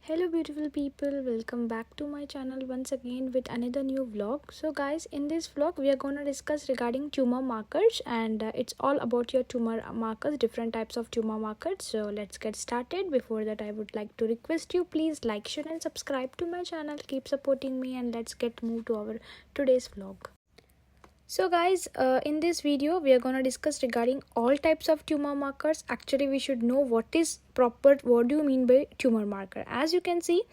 Hello beautiful people, welcome back to my channel once again with another new vlog. So guys, in this vlog we are going to discuss regarding tumor markers, and it's all about your tumor markers, different types of tumor markers. So let's get started. Before that, I would like to request you, please like, share and subscribe to my channel. Keep supporting me and let's get moved to our today's vlog. So guys, in this video we are going to discuss regarding all types of tumor markers. Actually, we should know what do you mean by tumor marker. As you can see,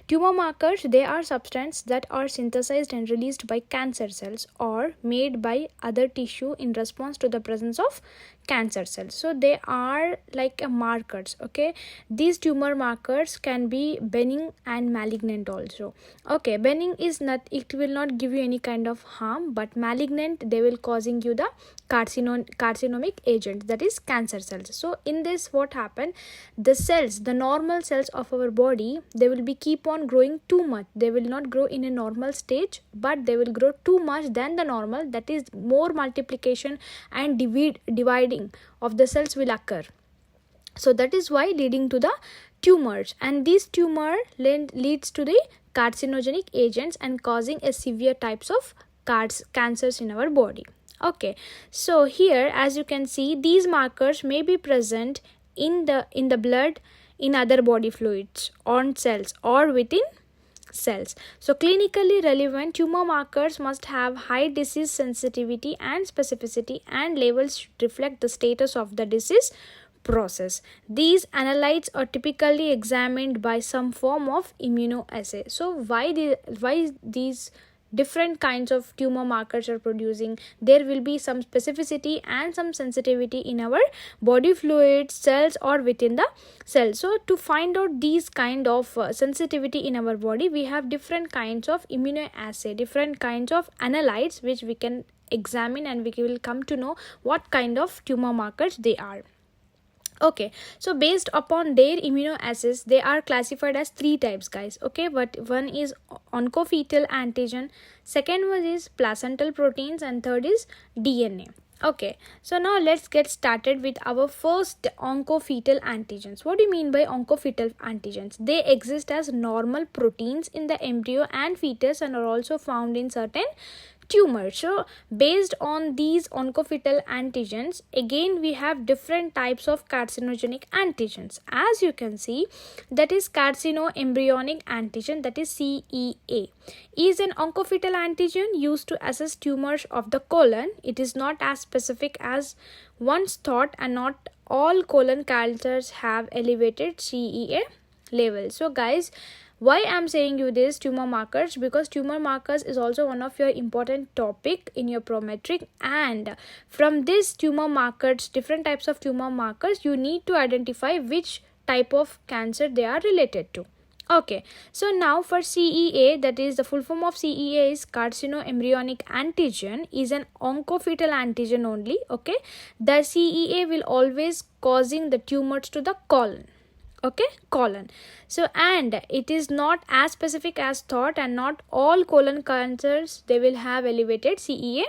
tumor markers, they are substances that are synthesized and released by cancer cells or made by other tissue in response to the presence of cancer cells. So they are like markers. Okay, these tumor markers can be benign and malignant also. Okay, benign is not, it will not give you any kind of harm, but malignant, they will causing you the carcinomic agent, that is cancer cells. So in this, what happened, the normal cells of our body, they will be keep on growing too much. They will not grow in a normal stage, but they will grow too much than the normal, that is more multiplication and dividing of the cells will occur. So that is why leading to the tumors, and this tumor leads to the carcinogenic agents and causing a severe types of cancers in our body. Okay, so here as you can see, these markers may be present in the blood, in other body fluids, on cells or within cells. So clinically relevant tumor markers must have high disease sensitivity and specificity, and levels should reflect the status of the disease process. These analytes are typically examined by some form of immunoassay. So why these different kinds of tumor markers are producing? There will be some specificity and some sensitivity in our body fluids, cells or within the cell. So to find out these kind of sensitivity in our body, we have different kinds of immunoassay, different kinds of analytes which we can examine, and we will come to know what kind of tumor markers they are. Okay, so based upon their immunoassays, they are classified as three types, guys. Okay, but one is oncofetal antigen, second one is placental proteins, and third is DNA. Okay, so now let's get started with our first oncofetal antigens. What do you mean by oncofetal antigens? They exist as normal proteins in the embryo and fetus and are also found in certain tumors. So based on these oncofetal antigens, again we have different types of carcinogenic antigens. As you can see, that is carcinoembryonic antigen, that is CEA, is an oncofetal antigen used to assess tumors of the colon. It is not as specific as once thought, and not all colon cancers have elevated CEA level. So guys, why I'm saying you this tumor markers? Because tumor markers is also one of your important topic in your prometric, and from this tumor markers, different types of tumor markers, you need to identify which type of cancer they are related to. Okay, so now for CEA, that is the full form of CEA is carcinoembryonic antigen, is an oncofetal antigen only. Okay, the CEA will always causing the tumors to the colon. Okay, colon. So and it is not as specific as thought, and not all colon cancers they will have elevated CEA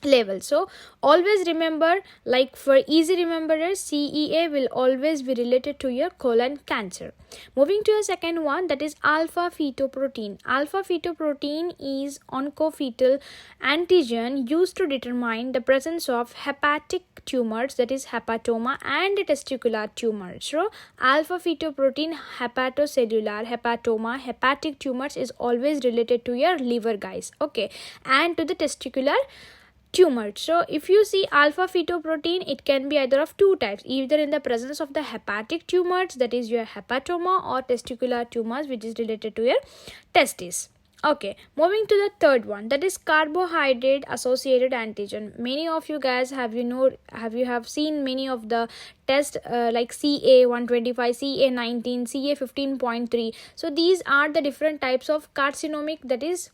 level. So always remember, like for easy remembrance, CEA will always be related to your colon cancer. Moving to a second one, that is alpha fetoprotein. Alpha fetoprotein is oncofetal antigen used to determine the presence of hepatic tumors, that is hepatoma, and testicular tumors. So alpha fetoprotein, hepatocellular, hepatoma, hepatic tumors is always related to your liver, guys. Okay, and to the testicular tumor. So if you see alpha fetoprotein, it can be either of two types, either in the presence of the hepatic tumors, that is your hepatoma, or testicular tumors, which is related to your testis. Okay, moving to the third one, that is carbohydrate associated antigen. Many of you guys have seen many of the tests like CA125, CA19, CA15.3. So these are the different types of carcinomic, that is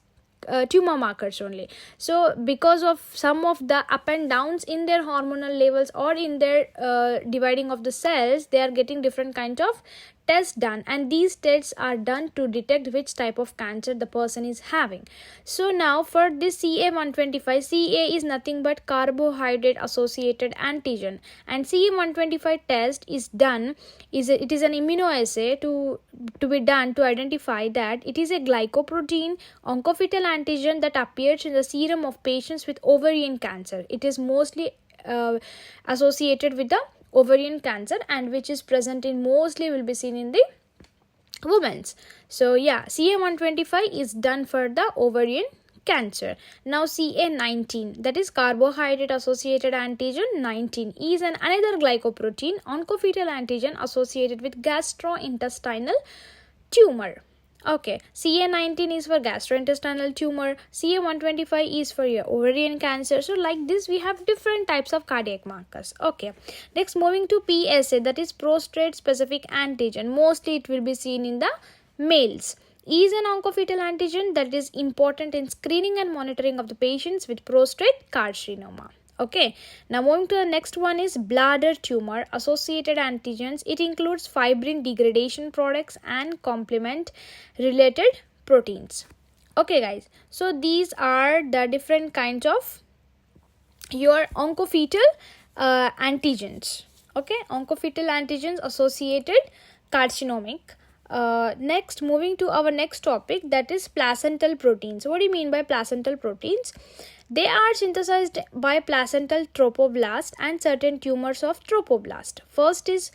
tumor markers only. So because of some of the up and downs in their hormonal levels or in their dividing of the cells, they are getting different kinds of tests done, and these tests are done to detect which type of cancer the person is having. So now for this CA125, CA is nothing but carbohydrate associated antigen, and CA125 test is done, it is an immunoassay to be done to identify that it is a glycoprotein oncofetal antigen that appears in the serum of patients with ovarian cancer. It is mostly associated with the ovarian cancer, and which is present in mostly will be seen in the women's. So yeah, CA125 is done for the ovarian cancer. Now CA19, that is carbohydrate associated antigen 19, is another glycoprotein oncofetal antigen associated with gastrointestinal tumor. Okay, CA19 is for gastrointestinal tumor, CA125 is for your ovarian cancer. So like this we have different types of cardiac markers. Okay, next moving to PSA, that is prostate specific antigen. Mostly it will be seen in the males. Is an oncofetal antigen that is important in screening and monitoring of the patients with prostate carcinoma. Okay, now moving to the next one is bladder tumor associated antigens. It includes fibrin degradation products and complement related proteins. Okay guys, so these are the different kinds of your oncofetal antigens. Okay, oncofetal antigens associated carcinomic. Next, moving to our next topic, that is placental proteins. What do you mean by placental proteins? They are synthesized by placental trophoblast and certain tumors of trophoblast. First is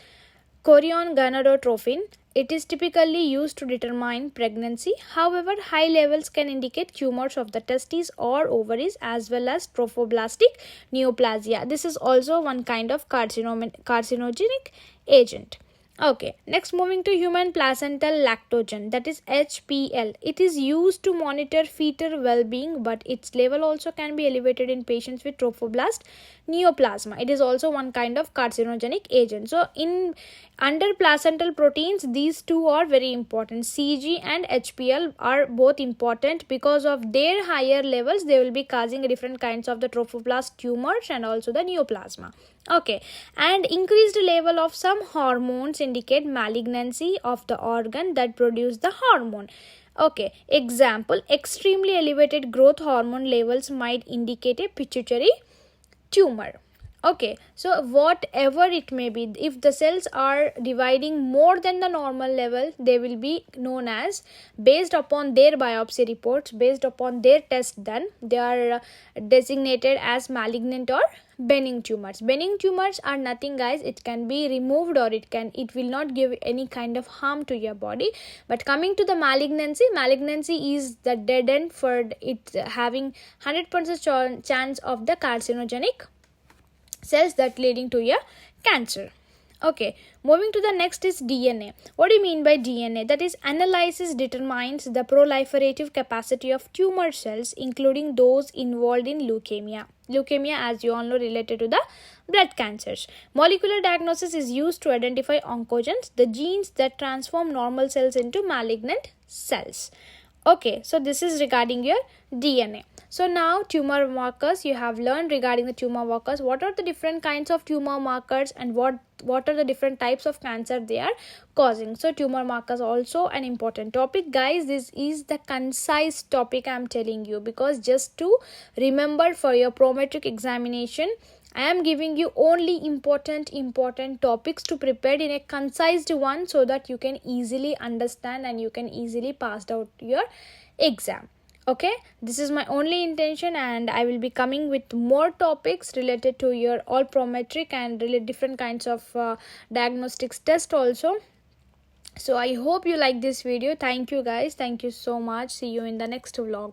chorion gonadotrophin. It is typically used to determine pregnancy. However, high levels can indicate tumors of the testes or ovaries as well as trophoblastic neoplasia. This is also one kind of carcinogenic agent. Okay, next moving to human placental lactogen, that is HPL. It is used to monitor fetal well-being, but its level also can be elevated in patients with trophoblast neoplasma. It is also one kind of carcinogenic agent. So in under placental proteins, these two are very important. CG and HPL are both important because of their higher levels. They will be causing different kinds of the trophoblast tumors and also the neoplasma. Okay, and increased level of some hormones indicate malignancy of the organ that produce the hormone. Okay, example, extremely elevated growth hormone levels might indicate a pituitary tumor. Okay, so whatever it may be, if the cells are dividing more than the normal level, they will be known as, based upon their biopsy reports, based upon their test done, they are designated as malignant or benign tumors. Benign tumors are nothing guys, it can be removed or it will not give any kind of harm to your body. But coming to the malignancy is the dead end for it having 100% chance of the carcinogenic cells that leading to a cancer. Okay, moving to the next is DNA. What do you mean by DNA? That is, analysis determines the proliferative capacity of tumor cells, including those involved in leukemia. Leukemia, as you all know, related to the blood cancers. Molecular diagnosis is used to identify oncogenes, the genes that transform normal cells into malignant cells. Okay, so this is regarding your DNA. So now tumor markers, you have learned regarding the tumor markers. What are the different kinds of tumor markers and what are the different types of cancer they are causing. So tumor markers also an important topic guys. This is the concise topic I am telling you, because just to remember for your prometric examination, I am giving you only important topics to prepare in a concise one, so that you can easily understand and you can easily pass out your exam. Okay, this is my only intention, and I will be coming with more topics related to your all prometric and different kinds of diagnostics test also. So I hope you like this video. Thank you guys. Thank you so much. See you in the next vlog.